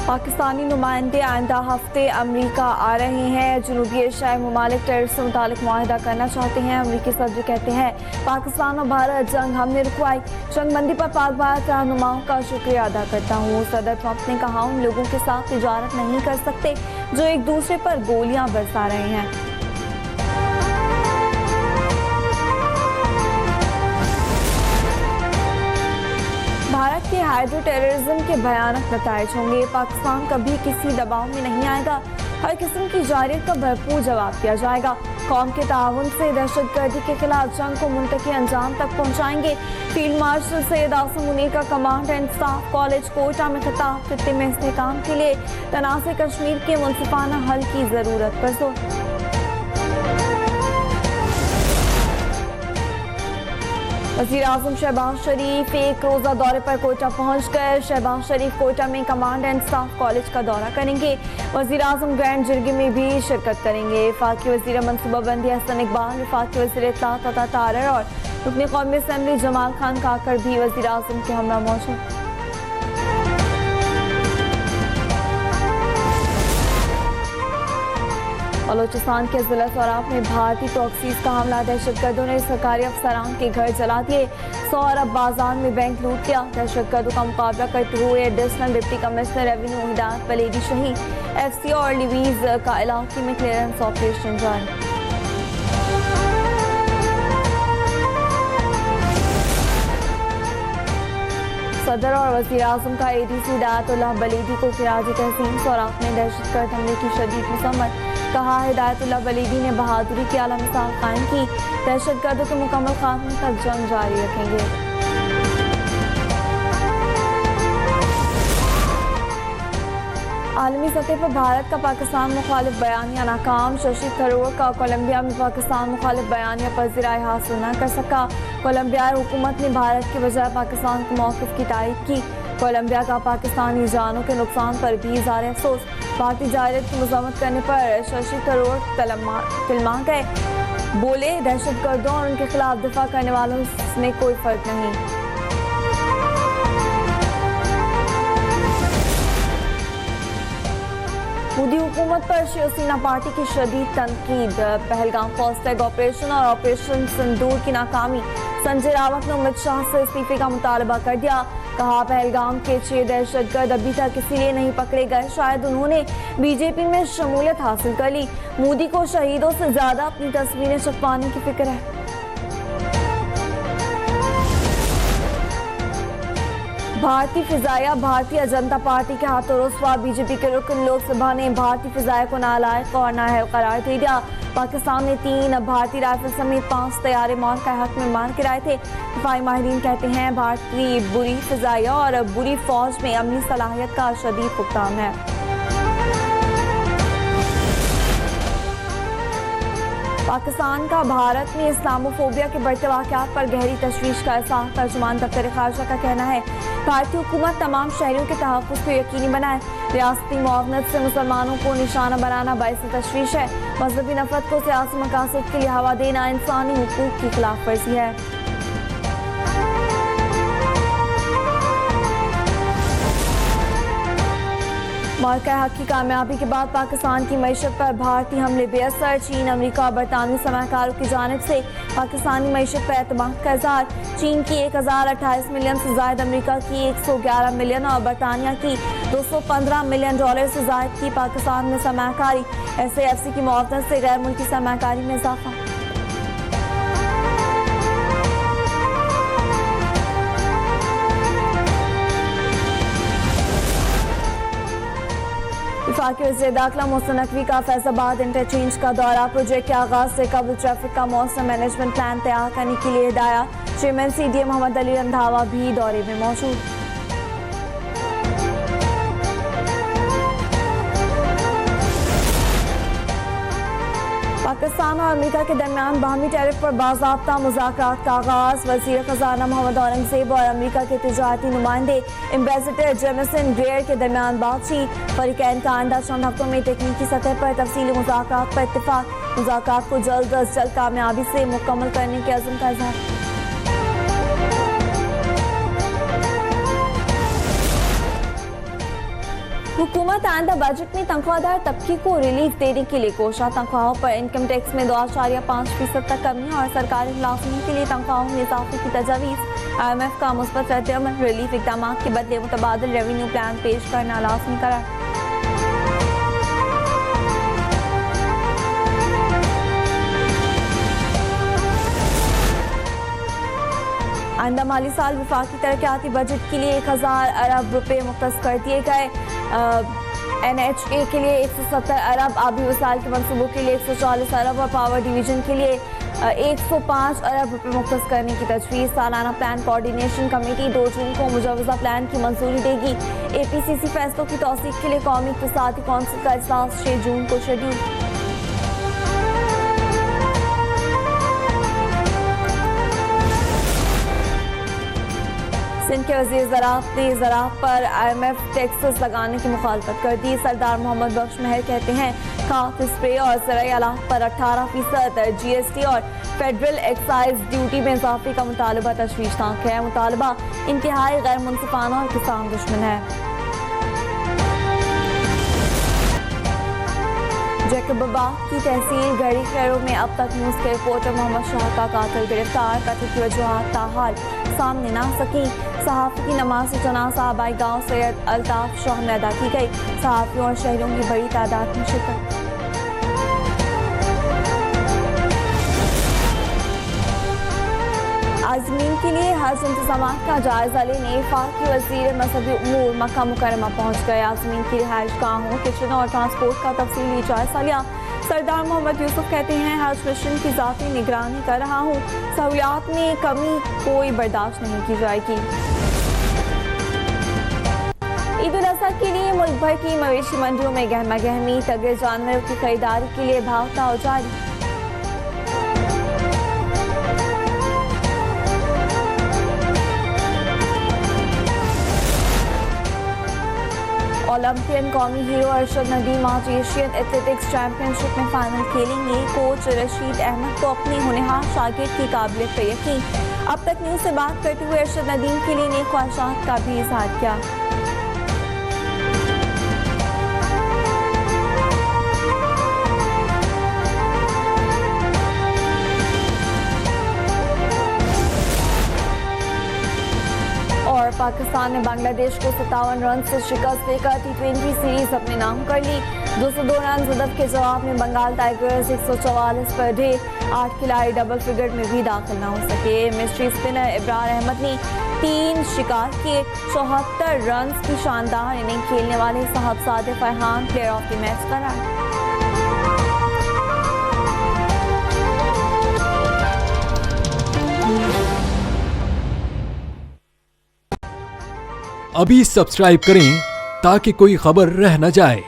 पाकिस्तानी नुमाइंदे आइंदा हफ्ते अमरीका आ रहे हैं। जनूबी एशियाई ममालिक टेररिस्ट से मुतालिक मुआहिदा करना चाहते हैं। अमरीकी सदर कहते हैं पाकिस्तान और भारत जंग हमने रुकवाई, जंगबंदी पर पाक भारत रहनुमाओं का शुक्रिया अदा करता हूँ। सदर ट्रंप ने कहा उन लोगों के साथ तिजारत नहीं कर सकते जो एक दूसरे पर गोलियां बरसा रहे हैं। भारत के हाइड्रो टेररिज्म के भयानक नताइज होंगे। पाकिस्तान कभी किसी दबाव में नहीं आएगा। हर किस्म की जारियत का भरपूर जवाब दिया जाएगा। कौम के ताउन से दहशतगर्दी के खिलाफ जंग को मुंतकी अंजाम तक पहुंचाएंगे। फील्ड मार्शल सैयद आसिम मुनीर का command and staff college Quetta में खिताब। खित्ते में इस्तेहकाम के लिए तनाज़े कश्मीर के मुनसिफाना हल की जरूरत पर जोर। वज़ीर-ए-आज़म शहबाज शरीफ एक रोज़ा दौरे पर कोयटा पहुँच गए। शहबाज शरीफ कोयटा में कमांड एंड स्टाफ कॉलेज का दौरा करेंगे। वज़ीर-ए-आज़म ग्रैंड जिरगे में भी शिरकत करेंगे। वफाकी वज़ीर मनसूबाबंदी हसन इकबाल, वफाकी वज़ीर इत्तलात अता तारर और रुकन कौमी असम्बली जमाल खान काकर भी वज़ीर-ए-आज़म के हमरा मौजूद। बलोचिस्तान के जिला सौराब में भारतीय प्रॉक्सीज का हमला। दहशतगर्दों ने सरकारी अफसरान के घर जला दिए। 100 अरब बाजार में बैंक लूट किया। दहशतगर्दों का मुकाबला करते हुए एडिशनल डिप्टी कमिश्नर रेवेन्यू हिदायत बलेदी शहीद। FC और लिवीज का इलाके में क्लियरेंस ऑपरेशन जारी। सदर और वज़ीर-ए-आज़म का ADC हिदायतुल्लाह बलेदी को खिराज तहसीन। सौराब में दहशतगर्द हमले की शदीद मज़म्मत। कहा हिदायतुल्लाह बलेदी ने बहादुरी की आला मिसाल कायम की। दहशतगर्दों के मुकम्मल खात्मे तक जंग जारी रखेंगे। आलमी सतह पर भारत का पाकिस्तान मुखालिफ बयानिया नाकाम। शशि थरूर का कोलंबिया में पाकिस्तान मुखालिफ बयानिया पर राय हासिल न कर सका। कोलंबियाई हुकूमत ने भारत के बजाय पाकिस्तान के मौक़िफ़ की तायीद की। कोलंबिया का पाकिस्तानी जानों के नुकसान पर भी इज़हार अफसोस। भारतीय जायदाद की मज़म्मत करने पर शशि थरूर तिलमा गए। बोले दहशतगर्दों और उनके खिलाफ दिफा करने वालों में कोई फ़र्क नहीं। मोदी हुकूमत पर शिवसेना पार्टी की शदीद तनकीद। पहलगाम फॉस्टैग ऑपरेशन और ऑपरेशन सिंदूर की नाकामी। संजय रावत ने अमित शाह से इस्तीफे का मुतालबा कर दिया। कहा पहलगाम के 6 दहशतगर्द अभी तक इसीलिए नहीं पकड़े गए शायद उन्होंने बीजेपी में शमूलियत हासिल कर ली। मोदी को शहीदों से ज्यादा अपनी तस्वीरें छपवाने की फिक्र है। भारतीय फिजाया भारतीय जनता पार्टी के हाथों रुस्वा। बीजेपी के रुकन लोकसभा ने भारतीय फिजाया को नालायक और नाअहल करार दे दिया। पाकिस्तान ने 3 भारतीय राइफल समेत 5 तैयारे मौत का हक में मार गिराए थे। दफाई माहिरीन कहते हैं भारतीय बुरी फिजाया और बुरी फौज में अमली सलाहियत का शदीद फुकदान है। पाकिस्तान का भारत में इस्लामोफोबिया के बढ़ते वाक़यात पर गहरी तशवीश का एहसास। तर्जुमान दफ्तर खारजा का कहना है भारतीय हुकूमत तमाम शहरियों के तहफ़्फ़ुज़ को यकीनी बनाए। रियासती मुआवनत से मुसलमानों को निशाना बनाना बाइस तशवीश है। मजहबी नफरत को सियासी मकासद के लिए हवा देना इंसानी हुकूक की खिलाफ वर्जी है। मौक़े हक़ की कामयाबी के बाद पाकिस्तान की मईशत पर भारतीय हमले बेअसर। चीन, अमरीका और बरतानवी सरमायाकारों की जानिब से पाकिस्तानी मईशत पर एतमाद का इज़हार। चीन की 1028 मिलियन से ज़ायद, अमरीका की 111 मिलियन और बरतानिया की 215 मिलियन डॉलर से ज़ायद की पाकिस्तान में सरमायाकारी। SAFC की मुआवनत से गैर मुल्की सरमायाकारी में इजाफा। वफाकी वज़ीर दाखिला मोहसिन नकवी का फैज़ाबाद इंटरचेंज का दौरा। प्रोजेक्ट के आगाज से कबल ट्रैफिक का मौसम मैनेजमेंट प्लान तैयार करने के लिए हिदायत। चेयरमैन CDA मोहम्मद अली रंधावा भी दौरे में मौजूद। पाकिस्तान और अमेरिका के दरमियान बाहमी टैरिफ पर बाज़ाब्ता मुज़ाकरात का आगाज़। वज़ीर ख़ज़ाना मोहम्मद औरंगज़ेब और अमेरिका के तिजारती नुमाइंदे एम्बेसडर जेमिसन ग्रेयर के दरमियान बातचीत। फ़रीक़ैन का आइंदा चंद हफ्तों में तकनीकी सतह पर तफसीली मुज़ाकरात पर इत्तिफ़ाक़। मुज़ाकरात को जल्द अज़ जल्द कामयाबी से मुकम्मल करने के अज़्म का इज़हार। हुकूमत आइंदा बजट में तनख्वाहदार तबके को रिलीफ देने के लिए कोशा। तनख्वाहों पर इनकम टैक्स में 2.5% तक कमी और सरकारी मुलाजिमीन के लिए तनख्वाहों में इजाफे की तजवीज़। IMF का मुस्बत रद्द-ए-अमल, रिलीफ इक़दाम के बदले मुतबादिल रेवेन्यू प्लान पेश करना लाज़मी करार। आइंदा माली साल वफाकी तरक्याती बजट के लिए 1000 अरब रुपए मुख्तस कर दिए गए। NHA के लिए 170 अरब, आबी वसाइल के मनसूबों के लिए 140 अरब और पावर डिवीजन के लिए 105 अरब रुपए मुख्तस करने की तजवीज़। सालाना प्लान कोऑर्डिनेशन कमेटी 2 जून को मुजवजा प्लान की मंजूरी देगी। APCC फैसलों की तौसीक के लिए कौमी इक़्तिसादी कौंसिल का इजलास 6 जून को शेड्यूल। सिंध के वज़ीर ज़राअत ने ज़राअत पर IMF टैक्सेस लगाने की मुखालफत कर दी। सरदार मोहम्मद बख्श महर कहते हैं खाद स्प्रे और ज़राई आलात पर 18% GST और फेडरल एक्साइज ड्यूटी में इजाफे का मुतालबा तशवीशनाक है। मुतालबा इंतहाई गैर मुनसिफाना और किसान दुश्मन है। जैकबबाग की तहसील गढ़ी खैरों में अब तक न्यूज़ के रिपोर्टर मोहम्मद शाह का कातिल गिरफ्तार। कत्ल की वजूहात ताहाल सामने ना सकी। सहाफ़ी की नमाज जनाज़ा आबाई गाँव सैयद अल्ताफ शाह में अदा की गई। सहाफ़ियों और शहरों की बड़ी तादाद में शिरकत। आज़मीन के लिए हज इंतज़ामात का जायजा लेने वफाकी वज़ीर मज़हबी उमूर मक्का मुकर्रमा पहुँच गए। आज़मीन की रिहाइश गाहों, किचनों और ट्रांसपोर्ट का तफसीली जायजा लिया। सरदार मोहम्मद यूसुफ कहते हैं हज मिशन की ज़ाती निगरानी कर रहा हूँ, सहूलियात में कमी कोई बर्दाश्त नहीं की जाएगी। ईद उल अज़हा के लिए मुल्क भर की मवेशी मंडियों में गहमा गहमी, तगड़े जानवरों की खरीदारी के लिए भाव ताव जारी। ओलंपियन कौमी हीरो अरशद नदीम आज एशियन एथलेटिक्स चैंपियनशिप में फाइनल खेलेंगे। कोच रशीद अहमद को अपने होनहार शागिर्द की काबिलियत पर यकीन। अब तक न्यूज़ से बात करते हुए अरशद नदीम के लिए नेक ख्वाहिशात का भी इजहार किया। और पाकिस्तान ने बांग्लादेश को 57 रन से शिकस्त देकर T20 सीरीज अपने नाम कर ली। 202 रन हदफ के जवाब में बंगाल टाइगर्स 144 पर ढेर। 8 खिलाड़ी डबल फिगर में भी दाखिल न हो सके। मिस्ट्री स्पिनर इब्रार अहमद ने 3 शिकार किए। 74 रन की शानदार इनिंग खेलने वाले Sahibzada Farhan player of the match करार। अभी सब्सक्राइब करें ताकि कोई खबर रह न जाए।